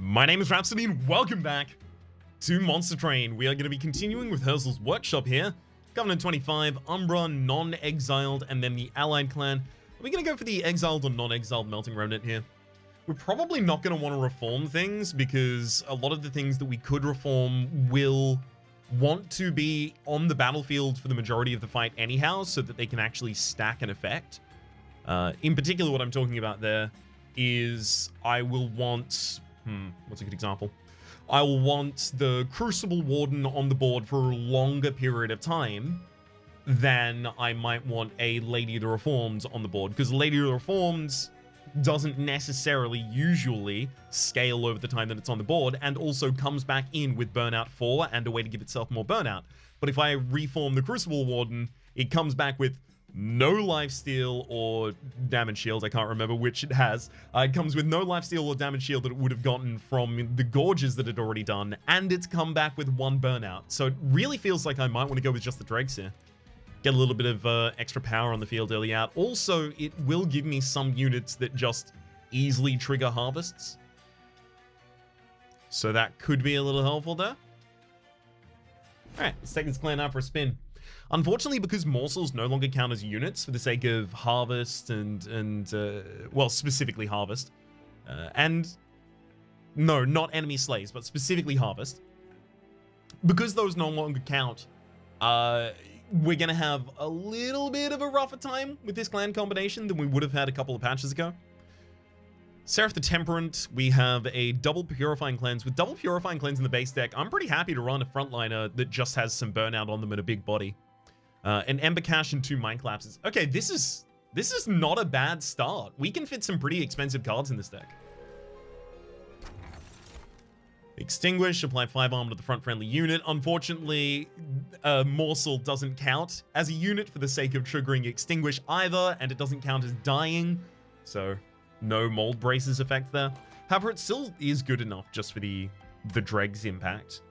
My name is Rhapsody and welcome back to Monster Train. We are going to be continuing with Herzal's workshop here. Covenant 25, Umbra, non-exiled, and then the allied clan. Are we going to go for the exiled or non-exiled melting remnant here? We're probably not going to want to reform things because a lot of the things that we could reform will want to be on the battlefield for the majority of the fight anyhow, so that they can actually stack an effect. In particular, what I'm talking about there is I will want... what's a good example? I will want the Crucible Warden on the board for a longer period of time than I might want a Lady of the Reformed on the board, because Lady of the Reformed doesn't necessarily usually scale over the time that it's on the board, and also comes back in with Burnout 4 and a way to give itself more burnout. But if I reform the Crucible Warden, it comes back with no lifesteal or damage shield. I can't remember which it has. It comes with no lifesteal or damage shield that it would have gotten from the Gorges that it already done, and it's come back with one burnout. So it really feels like I might want to go with just the dregs here. Get a little bit of extra power on the field early out. Also, it will give me some units that just easily trigger harvests. So that could be a little helpful there. Alright, let's take this clan out for a spin. Unfortunately, because morsels no longer count as units for the sake of harvest and well, specifically harvest, and no, not enemy slays, but specifically harvest. Because those no longer count, we're gonna have a little bit of a rougher time with this clan combination than we would have had a couple of patches ago. Seraph the Temperate, we have a double Purifying Cleanse. With double Purifying Cleanse in the base deck, I'm pretty happy to run a frontliner that just has some burnout on them and a big body. An Ember Cache and 2 Mind Collapses. Okay, this is not a bad start. We can fit some pretty expensive cards in this deck. Extinguish, apply 5 armor to the front friendly unit. Unfortunately, Morsel doesn't count as a unit for the sake of triggering Extinguish either, and it doesn't count as dying, so no mold braces effect there. However, it still is good enough just for the dregs impact.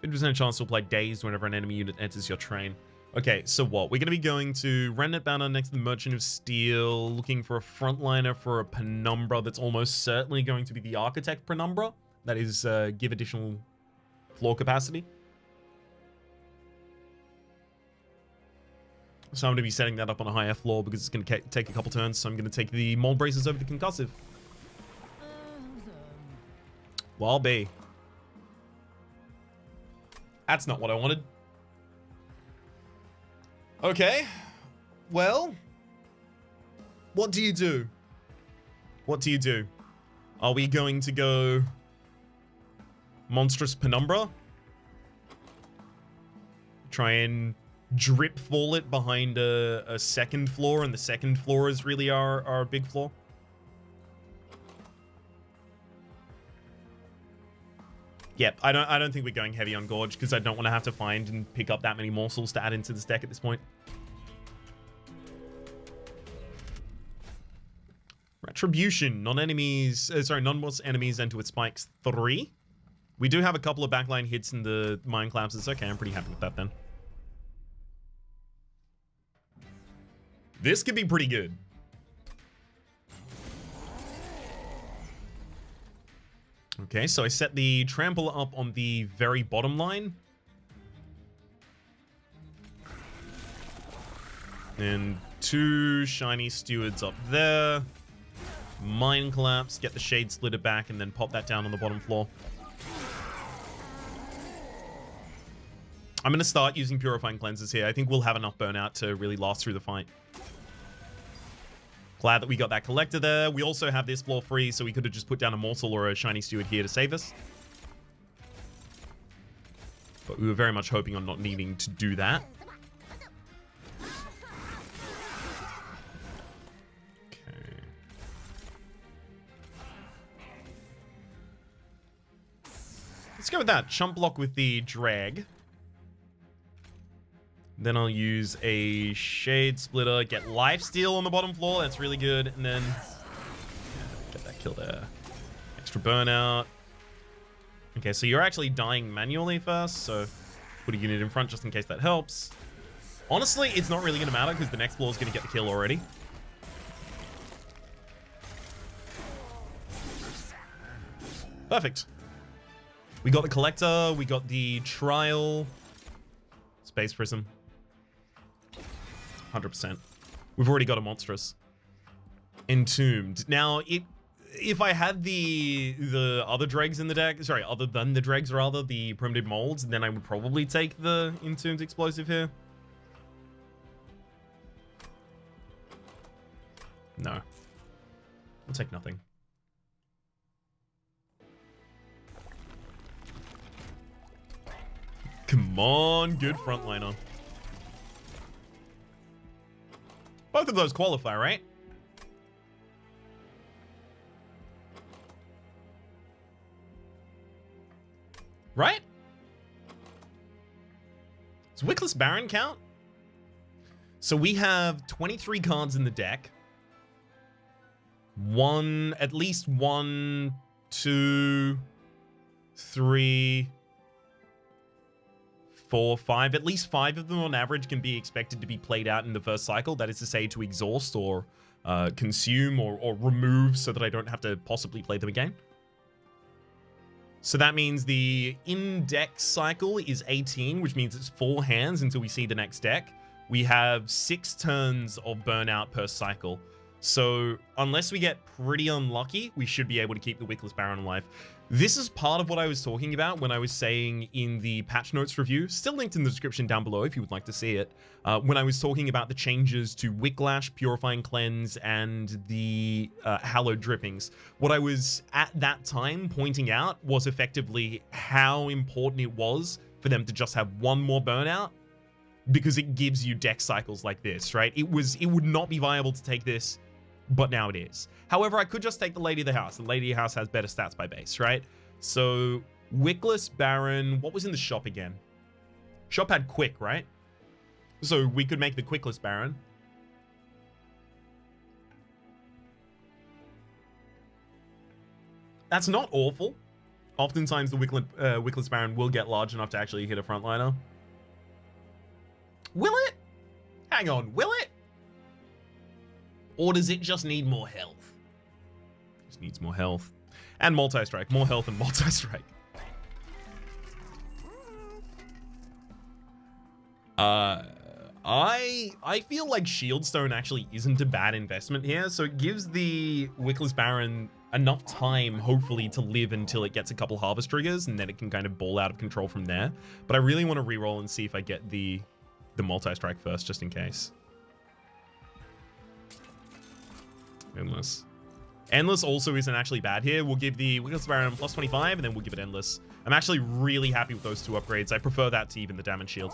50% chance to apply Dazed whenever an enemy unit enters your train. Okay, so what? We're going to be going to Remnant Banner next to the Merchant of Steel, looking for a frontliner for a Penumbra that's almost certainly going to be the Architect Penumbra. That is, give additional floor capacity. So I'm going to be setting that up on a higher floor because it's going to take a couple turns, so I'm going to take the Mold Braces over the Concussive. Well, B. That's not what I wanted. Okay. Well, what do you do? What do you do? Are we going to go Monstrous Penumbra? Try and drip fall it behind a second floor, and the second floor is really our big floor? Yep, I don't think we're going heavy on Gorge because I don't want to have to find and pick up that many morsels to add into this deck at this point. Retribution, non-enemies, non-boss enemies enter with spikes 3. We do have a couple of backline hits in the Mind Collapses. Okay, I'm pretty happy with that then. This could be pretty good. Okay, so I set the trample up on the very bottom line. And 2 shiny stewards up there. Mind Collapse, get the Shade Splitter back, and then pop that down on the bottom floor. I'm going to start using Purifying Cleanses here. I think we'll have enough burnout to really last through the fight. Glad that we got that collector there. We also have this floor free, so we could have just put down a morsel or a shiny steward here to save us. But we were very much hoping on not needing to do that. Okay. Let's go with that. Chump block with the drag. Then I'll use a Shade Splitter, get Lifesteal on the bottom floor. That's really good. And then get that kill there. Extra burnout. Okay, so you're actually dying manually first, so put a unit in front just in case that helps. Honestly, it's not really going to matter because the next floor is going to get the kill already. Perfect. We got the Collector, we got the Trial, Space Prism. 100%. We've already got a Monstrous. Entombed. Now, if I had the other dregs in the deck, sorry, other than the dregs rather, the primitive molds, then I would probably take the Entombed Explosive here. No. I'll take nothing. Come on, good frontliner. Both of those qualify, right? Right? Does Wickless Baron count? So we have 23 cards in the deck. At least 1, 2, 3, 4, 5. At least 5 of them on average can be expected to be played out in the first cycle. That is to say, to exhaust or consume or remove so that I don't have to possibly play them again. So that means the in-deck cycle is 18, which means it's 4 hands until we see the next deck. We have 6 turns of burnout per cycle. So unless we get pretty unlucky, we should be able to keep the Wickless Baron alive. This is part of what I was talking about when I was saying in the patch notes review, still linked in the description down below if you would like to see it, when I was talking about the changes to Wicklash, Purifying Cleanse, and the Hallowed Drippings. What I was at that time pointing out was effectively how important it was for them to just have one more burnout, because it gives you deck cycles like this, right? It would not be viable to take this, but now it is. However, I could just take the Lady of the House. The Lady of the House has better stats by base, right? So, Wickless Baron, what was in the shop again? Shop had Quick, right? So, we could make the Quickless Baron. That's not awful. Oftentimes, the Wickless Baron will get large enough to actually hit a frontliner. Will it? Hang on, will it? Or does it just need more health? Just needs more health. And multi-strike. More health and multi-strike. I feel like Shieldstone actually isn't a bad investment here. So it gives the Wickless Baron enough time, hopefully, to live until it gets a couple Harvest triggers, and then it can kind of ball out of control from there. But I really want to reroll and see if I get the multi-strike first, just in case. Endless. Endless also isn't actually bad here. We'll give the Wickless Baron plus 25, and then we'll give it Endless. I'm actually really happy with those 2 upgrades. I prefer that to even the damage shield.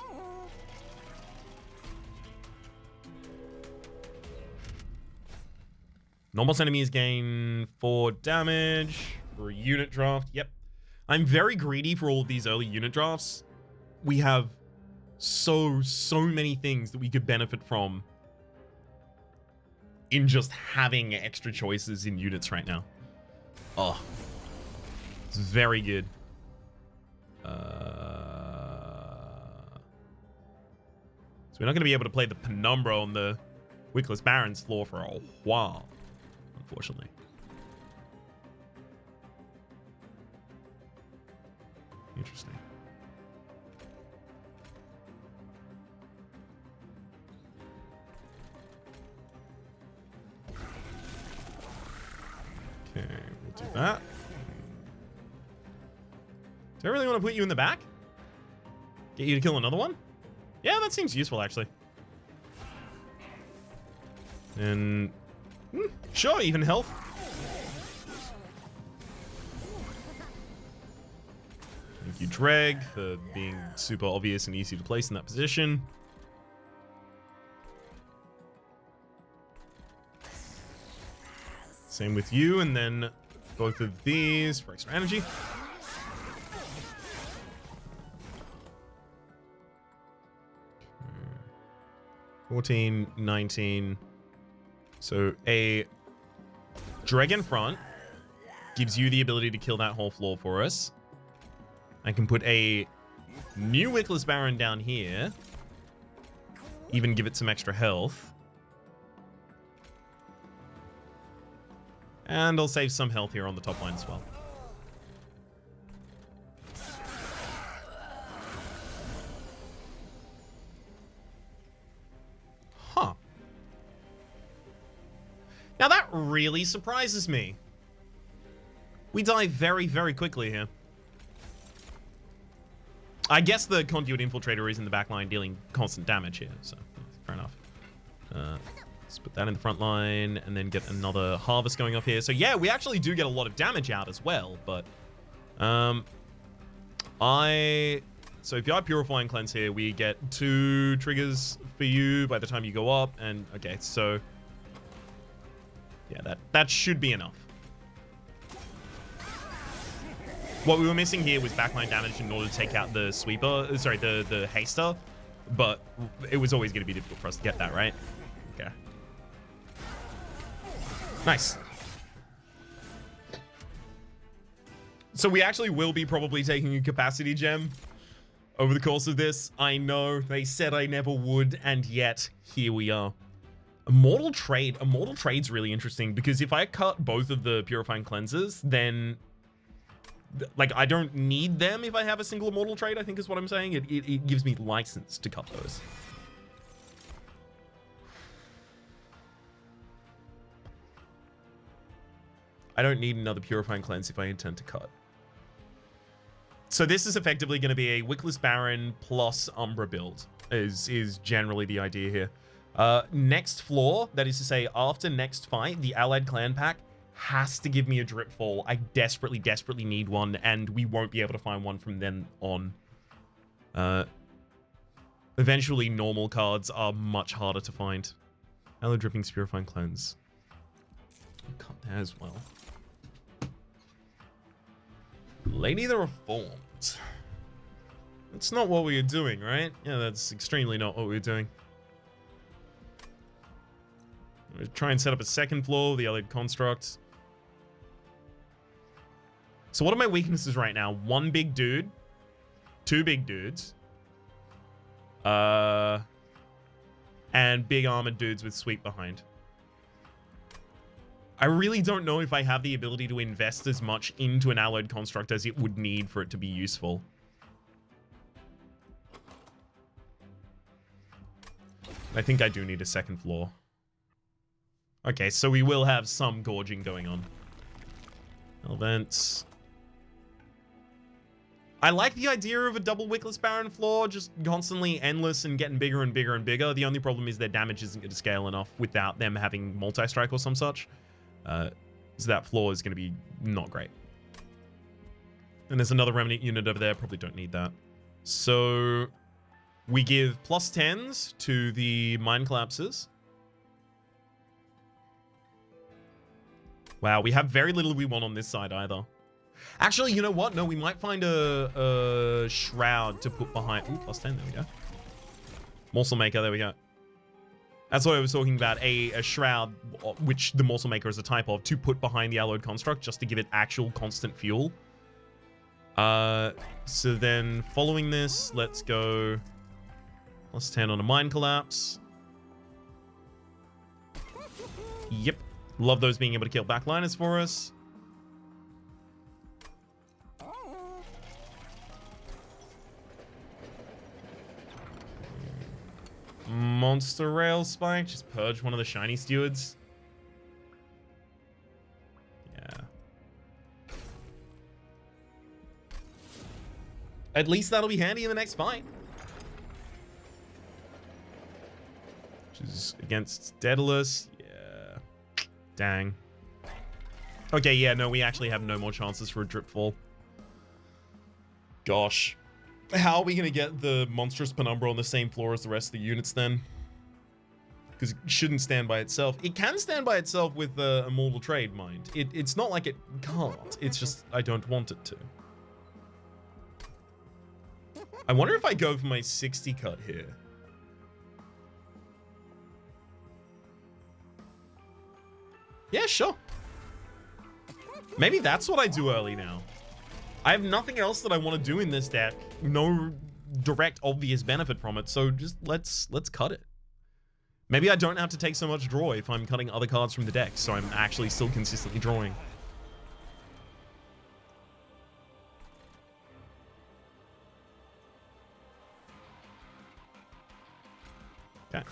Normal enemies gain 4 damage for a unit draft. Yep. I'm very greedy for all of these early unit drafts. We have so many things that we could benefit from in just having extra choices in units right now. Oh, it's very good. So we're not going to be able to play the Penumbra on the Wickless Baron's floor for a while, unfortunately. Interesting. Okay, we'll do that. Do I really want to put you in the back? Get you to kill another one? Yeah, that seems useful, actually. And... sure, even health. Thank you, Dreg, for being super obvious and easy to place in that position. Same with you, and then both of these for extra energy. 14, 19. So a Dragon Front gives you the ability to kill that whole floor for us. I can put a new Wickless Baron down here. Even give it some extra health. And I'll save some health here on the top line as well. really surprises me. We die very, very quickly here. I guess the Conduit Infiltrator is in the back line dealing constant damage here, so fair enough. Let's put that in the front line and then get another Harvest going off here. So yeah, we actually do get a lot of damage out as well, but so if you are Purifying Cleanse here, we get 2 triggers for you by the time you go up, and okay, so yeah, that should be enough. What we were missing here was backline damage in order to take out the sweeper, sorry, the haster, but it was always going to be difficult for us to get that, right? Okay. Nice. So we actually will be probably taking a capacity gem over the course of this. I know they said I never would, and yet here we are. Immortal Trade. Immortal Trade's really interesting because if I cut both of the Purifying Cleanses, then like I don't need them if I have a single Immortal Trade, I think is what I'm saying. It gives me license to cut those. I don't need another Purifying Cleanse if I intend to cut. So this is effectively going to be a Wickless Baron plus Umbra build, is generally the idea here. Next floor, that is to say, after next fight, the Allied Clan Pack has to give me a Drip Fall. I desperately, desperately need one, and we won't be able to find one from then on. Eventually, normal cards are much harder to find. Allied Drippings, Purifying Cleanse. I'll cut that as well. Lady the Reformed. That's not what we were doing, right? Yeah, that's extremely not what we were doing. We'll try and set up a second floor, the Allied Construct. So what are my weaknesses right now? 1 big dude, 2 big dudes, and big armored dudes with sweep behind. I really don't know if I have the ability to invest as much into an Allied Construct as it would need for it to be useful. I think I do need a second floor. Okay, so we will have some gorging going on. Events. I like the idea of a double Wickless Baron floor, just constantly endless and getting bigger and bigger and bigger. The only problem is their damage isn't going to scale enough without them having multi-strike or some such. So that floor is going to be not great. And there's another Remnant unit over there. Probably don't need that. So we give +10s to the Mine Collapses. Wow, we have very little we want on this side either. Actually, you know what? No, we might find a Shroud to put behind. Ooh, +10, there we go. Morsel Maker, there we go. That's what I was talking about, a Shroud, which the Morsel Maker is a type of, to put behind the Alloyed Construct, just to give it actual constant fuel. So then, following this, let's go +10 on a Mine Collapse. Yep. Love those being able to kill backliners for us. Monster Rail Spike. Just purge one of the shiny stewards. Yeah. At least that'll be handy in the next fight. Which is against Daedalus. Yeah. Dang. Okay, yeah, no, we actually have no more chances for a drip fall. Gosh. How are we going to get the monstrous Penumbra on the same floor as the rest of the units then? Because it shouldn't stand by itself. It can stand by itself with a Immortal Trade, mind. It's not like it can't. It's just I don't want it to. I wonder if I go for my 60 cut here. Yeah, sure. Maybe that's what I do early now. I have nothing else that I want to do in this deck. No direct obvious benefit from it, so just let's cut it. Maybe I don't have to take so much draw if I'm cutting other cards from the deck, so I'm actually still consistently drawing. Okay.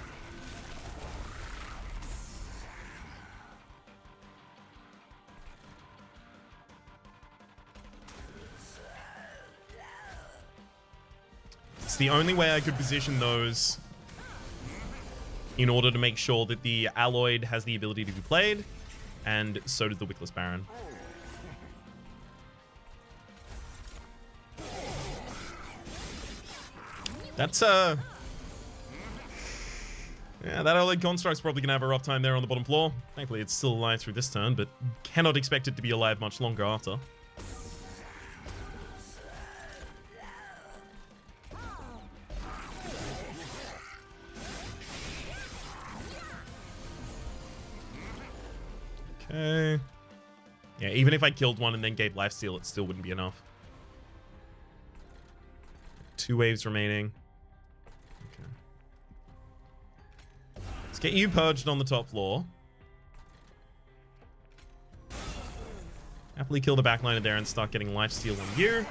It's the only way I could position those in order to make sure that the Alloyed has the ability to be played, and so does the Wickless Baron. That's, yeah, that Alloyed Construct's probably gonna have a rough time there on the bottom floor. Thankfully, it's still alive through this turn, but cannot expect it to be alive much longer after. Okay. Yeah, even if I killed one and then gave lifesteal, it still wouldn't be enough. 2 waves remaining. Okay. Let's get you purged on the top floor. Happily kill the backliner there and start getting lifesteal on you.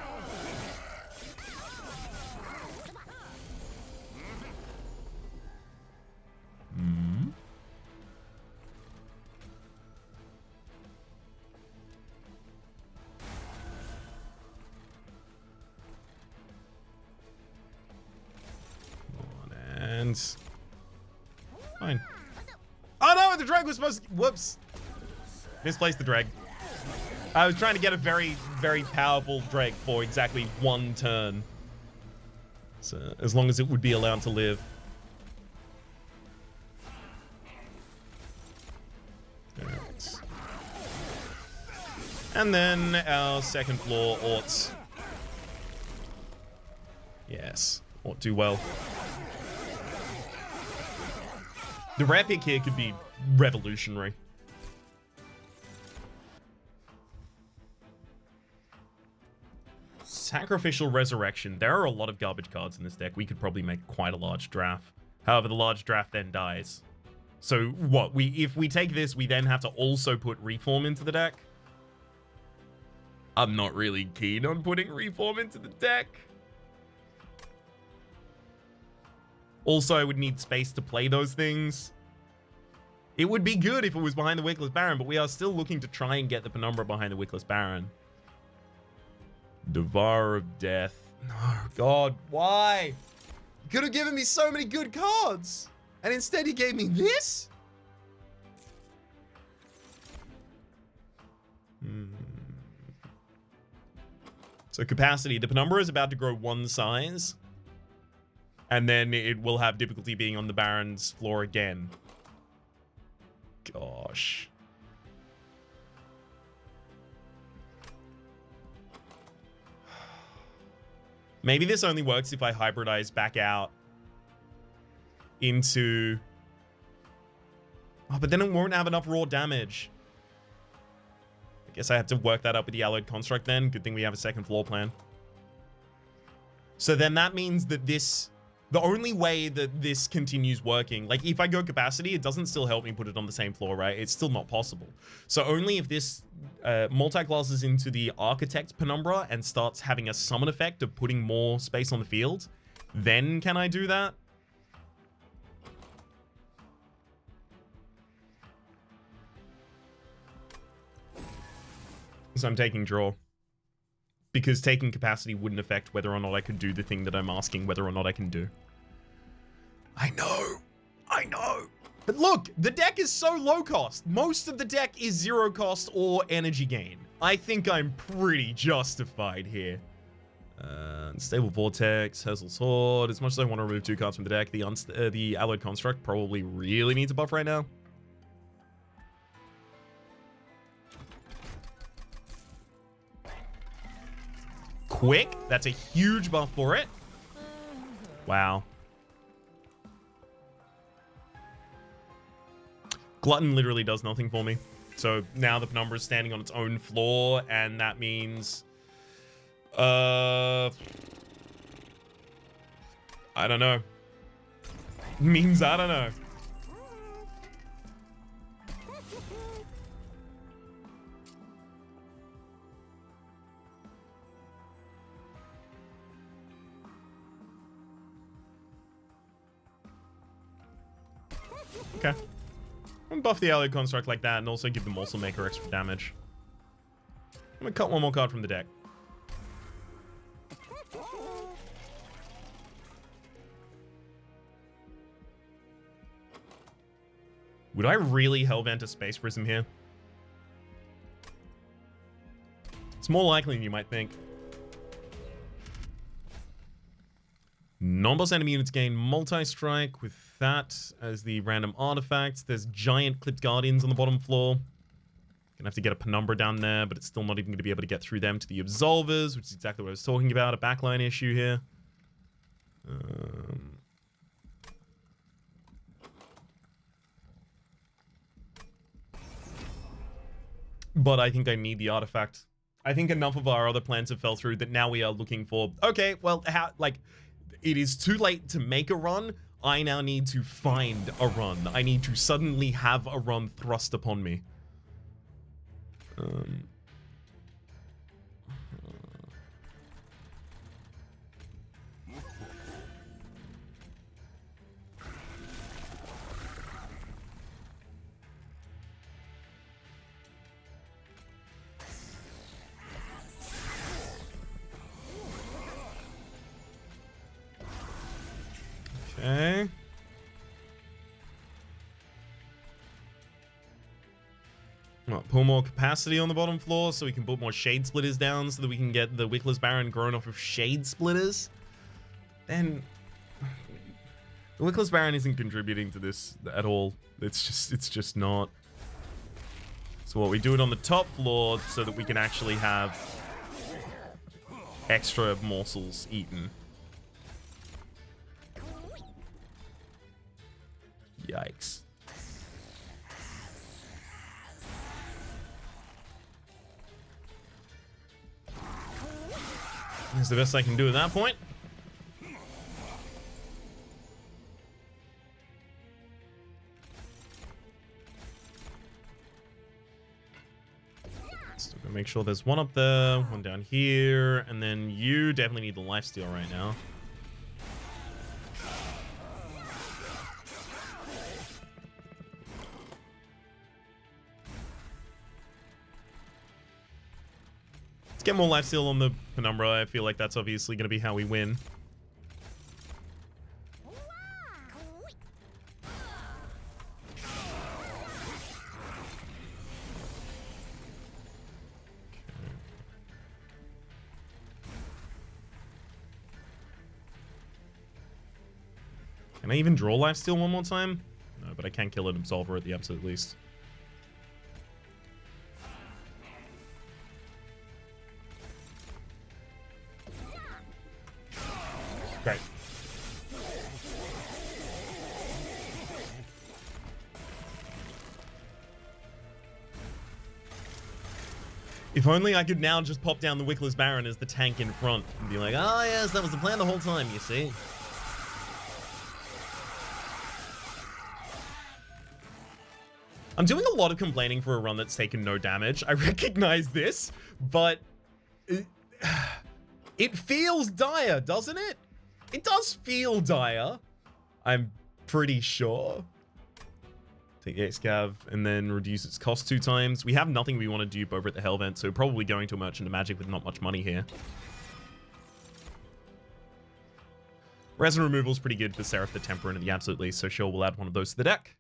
And fine. Oh no, the drag was supposed to... Whoops. Misplaced the drag. I was trying to get a very, very powerful drag for exactly 1 turn. So, as long as it would be allowed to live. Right. And then our second floor ought... Yes, ought do well. The rare pick here could be revolutionary. Sacrificial Resurrection. There are a lot of garbage cards in this deck. We could probably make quite a large draft. However, the large draft then dies. So what? If we take this, we then have to also put Reform into the deck. I'm not really keen on putting Reform into the deck. Also, I would need space to play those things. It would be good if it was behind the Wickless Baron, but we are still looking to try and get the Penumbra behind the Wickless Baron. Devourer of Death. Oh, God, why? You could have given me so many good cards, and instead he gave me this? So capacity. The Penumbra is about to grow 1 size. And then it will have difficulty being on the Baron's floor again. Gosh. Maybe this only works if I hybridize back out into... Oh, but then it won't have enough raw damage. I guess I have to work that up with the Alloyed Construct then. Good thing we have a second floor plan. So then that means that this... The only way that this continues working, like if I go capacity, it doesn't still help me put it on the same floor, right? It's still not possible. So only if this multi-classes into the Architect Penumbra and starts having a summon effect of putting more space on the field, then can I do that? So I'm taking draw. Because taking capacity wouldn't affect whether or not I could do the thing that I'm asking whether or not I can do. I know. But look, the deck is so low cost. Most of the deck is 0 cost or energy gain. I think I'm pretty justified here. Unstable Vortex, Herzal's Horde. As much as I want to remove 2 cards from the deck, the Alloyed Construct probably really needs a buff right now. Quick. That's a huge buff for it. Wow. Glutton literally does nothing for me. So now the Penumbra is standing on its own floor, and that means... I don't know. Means I don't know. Okay. I'm gonna buff the Alloyed Construct like that and also give the Morsel Maker extra damage. I'm gonna cut 1 more card from the deck. Would I really Hellvent a Space Prism here? It's more likely than you might think. Non-boss enemy units gain multi-strike with that as the random artifacts. There's giant clipped guardians on the bottom floor. Gonna have to get a Penumbra down there, but it's still not even gonna be able to get through them to the Absolvers, which is exactly what I was talking about, a backline issue here. But I think I need the artifact. I think enough of our other plans have fell through that now we are looking for, okay, well, how, like, it is too late to make a run. I now need to find a run. I need to suddenly have a run thrust upon me. Okay. Well, pull more capacity on the bottom floor so we can put more Shade Splitters down so that we can get the Wickless Baron grown off of Shade Splitters. Then the Wickless Baron isn't contributing to this at all. It's just not. So what, we do it on the top floor so that we can actually have extra morsels eaten. Yikes. That's the best I can do at that point. Still gonna make sure there's one up there, one down here, and then you definitely need the lifesteal right now. Get more lifesteal on the Penumbra. I feel like that's obviously going to be how we win. Can I even draw lifesteal one more time? No, but I can kill an Absolver at the absolute least. Great. If only I could now just pop down the Wickless Baron as the tank in front and be like, oh yes, that was the plan the whole time, you see. I'm doing a lot of complaining for a run that's taken no damage. I recognize this, but it feels dire, doesn't it? It does feel dire. I'm pretty sure. Take the Excav and then reduce its cost 2 times. We have nothing we want to dupe over at the Hellvent, so probably going to a Merchant of Magic with not much money here. Resin removal is pretty good for Seraph the Temperate at the absolute least, so sure, we'll add one of those to the deck.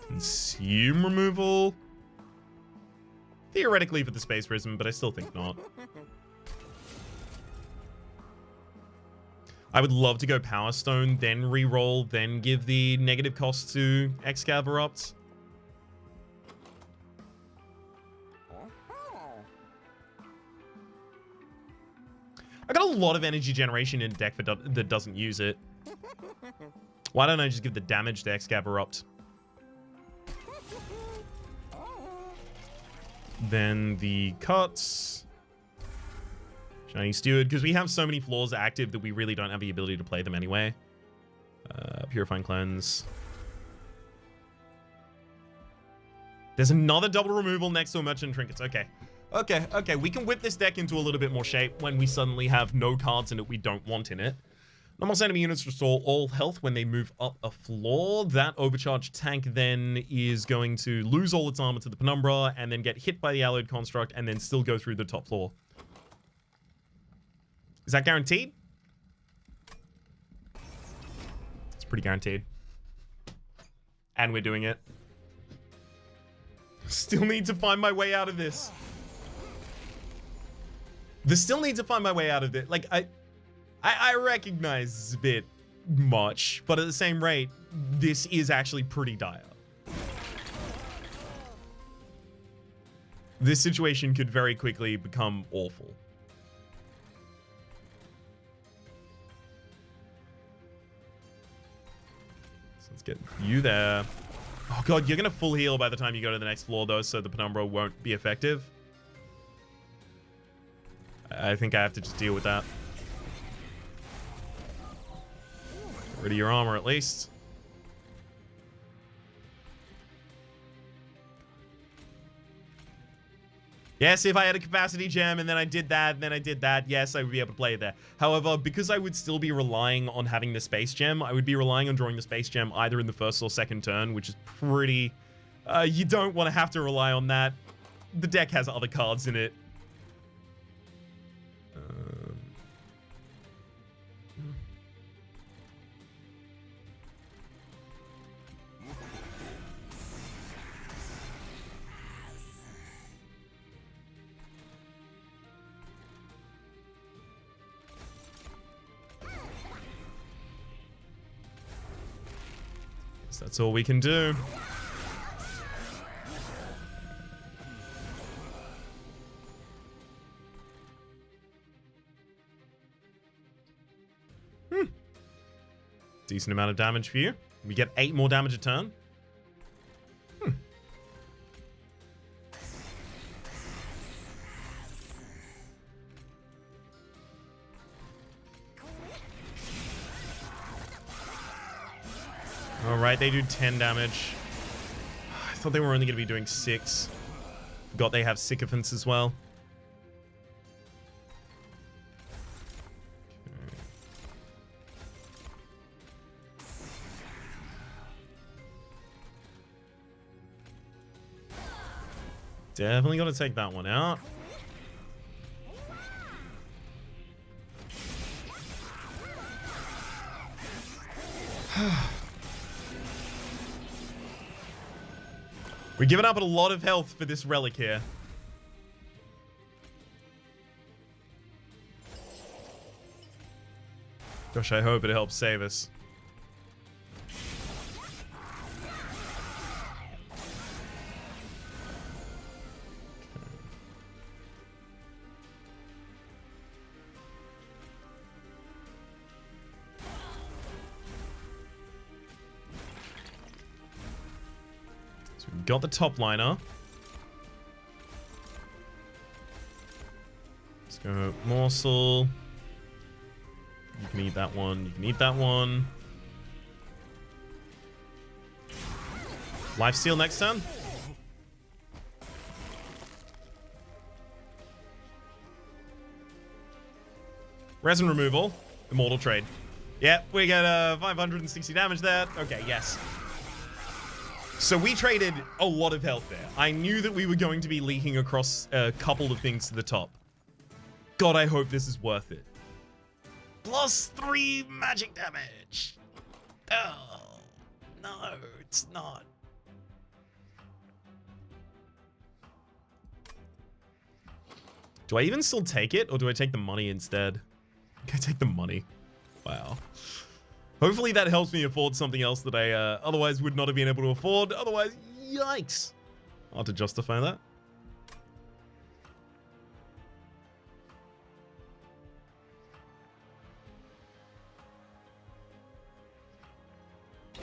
Consume removal. Theoretically for the Space Prism, but I still think not. I would love to go Power Stone, then re-roll, then give the negative cost to Excav Erupt. I got a lot of energy generation in a deck that doesn't use it. Why don't I just give the damage to Excav Erupt? Then the cuts. Shiny Steward, because we have so many floors active that we really don't have the ability to play them anyway. Purifying Cleanse. There's another double removal next to a Merchant Trinkets. Okay. Okay. We can whip this deck into a little bit more shape when we suddenly have no cards in it we don't want in it. Normal enemy units restore all health when they move up a floor. That overcharged tank then is going to lose all its armor to the Penumbra and then get hit by the Alloyed Construct and then still go through the top floor. Is that guaranteed? pretty guaranteed. And we're doing it. Still need to find my way out of this. Still need to find my way out of it. Like, I recognize it's a bit much, but at the same rate, this is actually pretty dire. This situation could very quickly become awful. So let's get you there. Oh god, you're gonna full heal by the time you go to the next floor though, so the penumbra won't be effective. I think I have to just deal with that. Get rid of your armor at least. Yes, if I had a capacity gem and then I did that, yes, I would be able to play it there. However, because I would still be relying on having the space gem, I would be relying on drawing the space gem either in the first or second turn, which is pretty... you don't want to have to rely on that. The deck has other cards in it. That's all we can do. Decent amount of damage for you. We get 8 more damage a turn. Alright, they do 10 damage. I thought they were only going to be doing 6. Forgot they have sycophants as well. Definitely got to take that one out. We're giving up a lot of health for this relic here. Gosh, I hope it helps save us. Got the top liner. Let's go morsel. You can eat that one. You can eat that one. Lifesteal next turn. Resin removal. Immortal trade. Yep, we get 560 damage there. Okay, yes. So we traded a lot of health there. I knew that we were going to be leaking across a couple of things to the top. God, I hope this is worth it. +3 magic damage. Oh, no, it's not. Do I even still take it, or do I take the money instead? I think I take the money. Wow. Hopefully that helps me afford something else that I otherwise would not have been able to afford. Otherwise, yikes. Hard to justify that.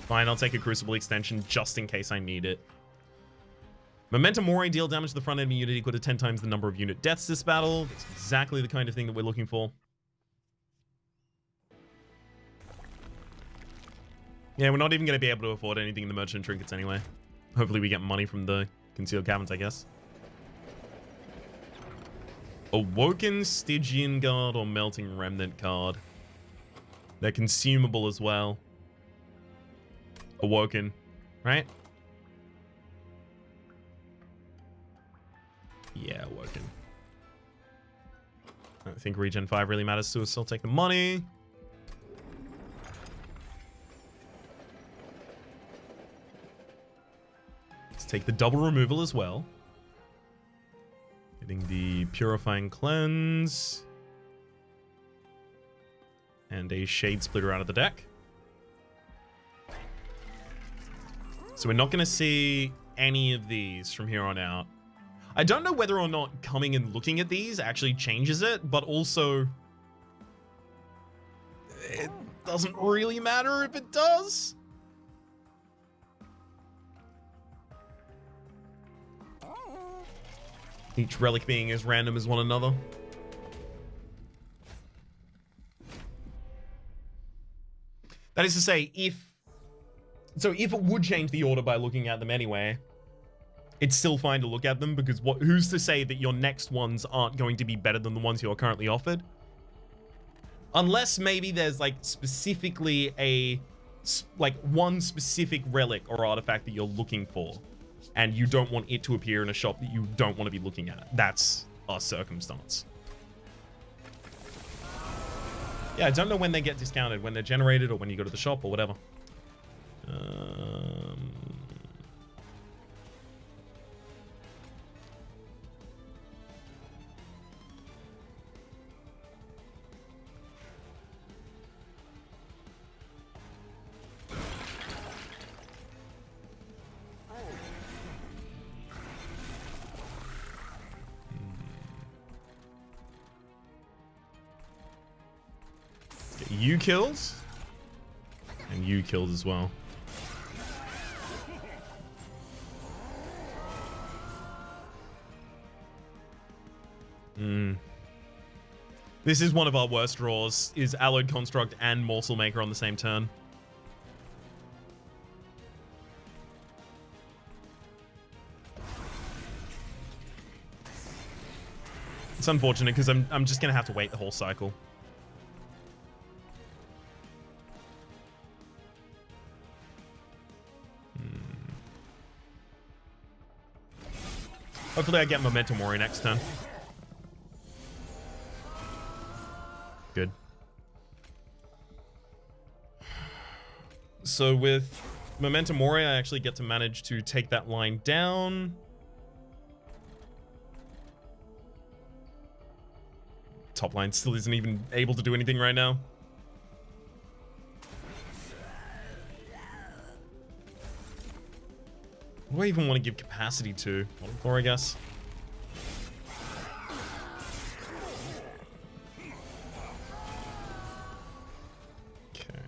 Fine, I'll take a Crucible extension just in case I need it. Momentum Mori, deal damage to the front enemy unit equal to 10 times the number of unit deaths this battle. That's exactly the kind of thing that we're looking for. Yeah, we're not even going to be able to afford anything in the Merchant Trinkets anyway. Hopefully we get money from the Concealed Caverns, I guess. Awoken Stygian Guard or Melting Remnant card. They're consumable as well. Awoken, right? Yeah, Awoken. I don't think Regen 5 really matters to us, so I'll take the money. Let's take the double removal as well. Getting the Purifying Cleanse. And a Shade Splitter out of the deck. So we're not going to see any of these from here on out. I don't know whether or not coming and looking at these actually changes it, but also it doesn't really matter if it does. Each relic being as random as one another. That is to say, if it would change the order by looking at them anyway, it's still fine to look at them, because who's to say that your next ones aren't going to be better than the ones you're currently offered? Unless maybe there's like specifically one specific relic or artifact that you're looking for, and you don't want it to appear in a shop that you don't want to be looking at. That's a circumstance. Yeah, I don't know when they get discounted, when they're generated or when you go to the shop or whatever. Get you kills. And you kills as well. This is one of our worst draws, is Alloyed Construct and Morsel Maker on the same turn. It's unfortunate because I'm just going to have to wait the whole cycle. Hopefully I get Memento Mori next turn. Good. So with Memento Mori, I actually get to manage to take that line down. Top line still isn't even able to do anything right now. What do I even want to give capacity to? Bottom floor, I guess. Okay.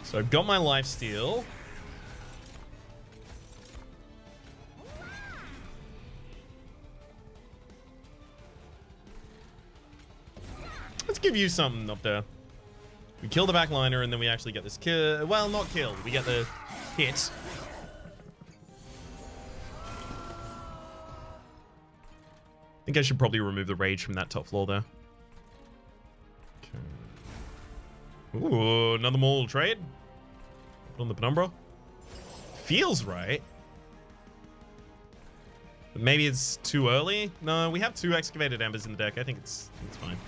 So I've got my lifesteal. Let's give you something up there. We kill the backliner and then we actually get this kill. Well, not killed. We get the hit. I think I should probably remove the rage from that top floor there. Okay. Ooh, another mole trade. Put on the penumbra. Feels right. But maybe it's too early. No, we have 2 excavated embers in the deck. I think it's fine.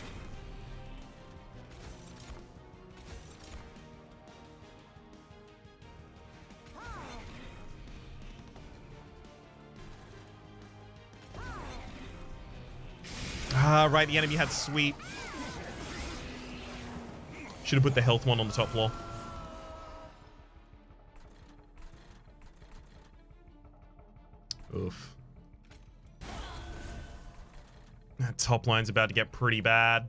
Ah, right, the enemy had sweep. Should have put the health one on the top floor. Oof. That top line's about to get pretty bad.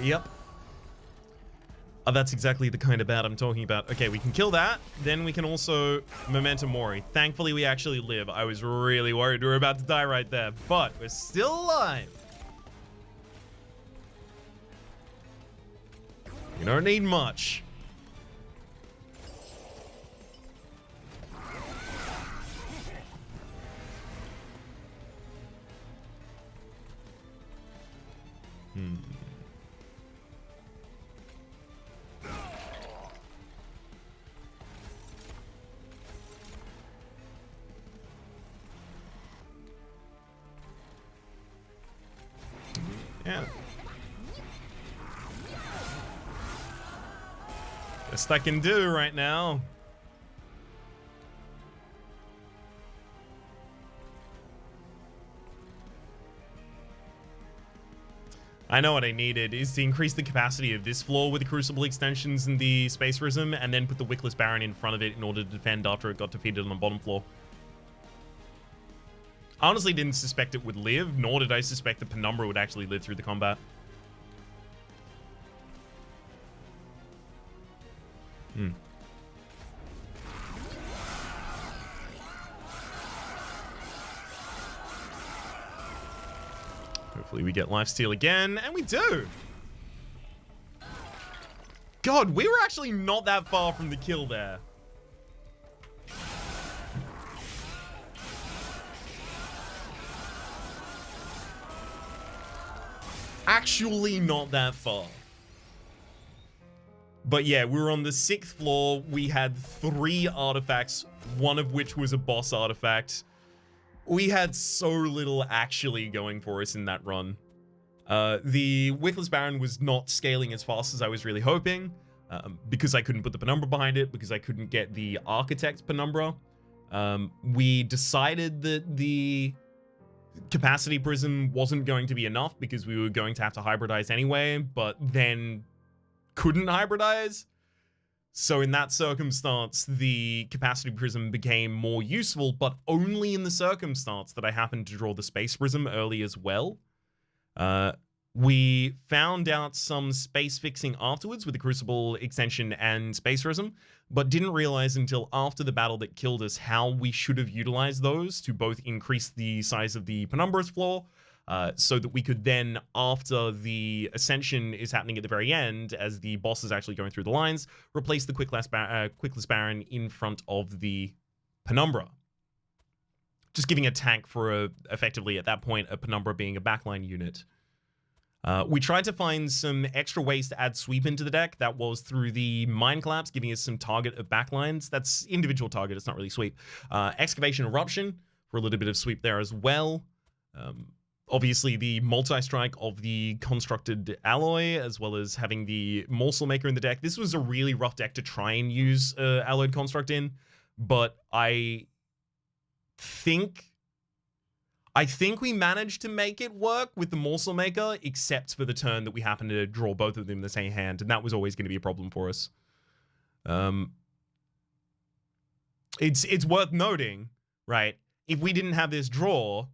Yep. Oh, that's exactly the kind of bad I'm talking about. Okay, we can kill that. Then we can also Memento Mori. Thankfully, we actually live. I was really worried we were about to die right there, but we're still alive. You don't need much. Yeah. Best I can do right now. I know what I needed is to increase the capacity of this floor with the Crucible extensions and the Space Prism, and then put the Wickless Baron in front of it in order to defend after it got defeated on the bottom floor. I honestly didn't suspect it would live, nor did I suspect the Penumbra would actually live through the combat. Hopefully we get lifesteal again, and we do! God, we were actually not that far from the kill there. Actually not that far. But yeah, we were on the 6th floor. We had 3 artifacts, one of which was a boss artifact. We had so little actually going for us in that run. The Wickless Baron was not scaling as fast as I was really hoping, because I couldn't put the Penumbra behind it, because I couldn't get the Architect Penumbra. We decided that the Capacity Prism wasn't going to be enough because we were going to have to hybridize anyway, but then couldn't hybridize. So in that circumstance, the Capacity Prism became more useful, but only in the circumstance that I happened to draw the Space Prism early as well. We found out some space fixing afterwards with the Crucible extension and Space Prism, but didn't realize until after the battle that killed us how we should have utilized those to both increase the size of the Penumbra's floor, so that we could then, after the Ascension is happening at the very end, as the boss is actually going through the lines, replace the Quickless Baron in front of the Penumbra. Just giving a tank for, effectively, at that point, a Penumbra being a backline unit. We tried to find some extra ways to add sweep into the deck. That was through the Mind Collapse, giving us some target of backlines. That's individual target, it's not really sweep. Excavation Eruption, for a little bit of sweep there as well. Obviously, the multi-strike of the Constructed Alloy, as well as having the Morsel Maker in the deck. This was a really rough deck to try and use Alloyed Construct in, but I think we managed to make it work with the Morsel Maker, except for the turn that we happened to draw both of them in the same hand, and that was always going to be a problem for us. It's worth noting, right? If we didn't have this draw,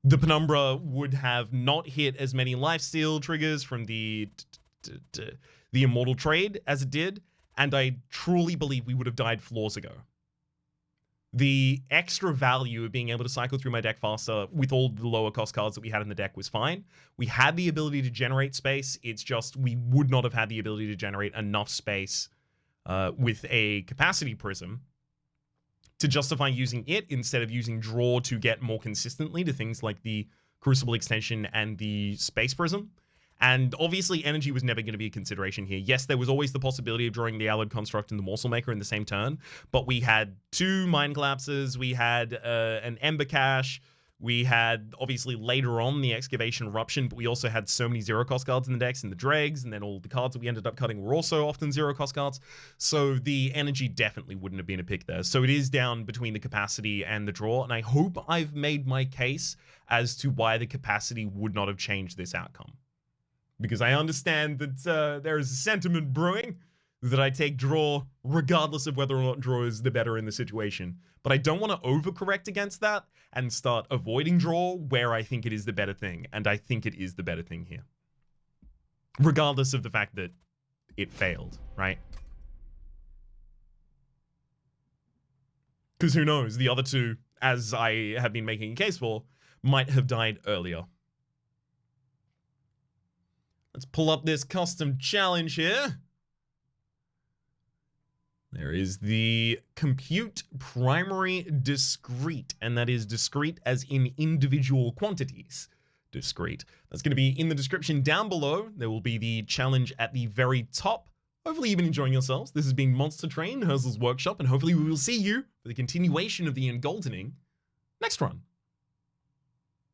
the Penumbra would have not hit as many lifesteal triggers from the Immortal Trade as it did, and I truly believe we would have died floors ago. The extra value of being able to cycle through my deck faster with all the lower cost cards that we had in the deck was fine. We had the ability to generate space, it's just we would not have had the ability to generate enough space with a Capacity Prism to justify using it instead of using draw to get more consistently to things like the Crucible extension and the Space Prism. And obviously energy was never going to be a consideration here. Yes, there was always the possibility of drawing the Alloyed Construct and the Morsel Maker in the same turn, but we had 2 Mind Collapses, we had an Ember Cache, we had obviously later on the Excavation Eruption, but we also had so many zero cost cards in the decks and the Dregs, and then all the cards that we ended up cutting were also often zero cost cards. So the energy definitely wouldn't have been a pick there. So it is down between the capacity and the draw, and I hope I've made my case as to why the capacity would not have changed this outcome. Because I understand that there is a sentiment brewing that I take draw regardless of whether or not draw is the better in the situation. But I don't want to overcorrect against that and start avoiding draw where I think it is the better thing. And I think it is the better thing here. Regardless of the fact that it failed, right? Because who knows, the other 2, as I have been making a case for, might have died earlier. Let's pull up this custom challenge here. There is the ComputePrimaryDiscrete, and that is discrete as in individual quantities. Discrete. That's going to be in the description down below. There will be the challenge at the very top. Hopefully you've been enjoying yourselves. This has been Monster Train, Herzal's Workshop, and hopefully we will see you for the continuation of the Engoldening next run.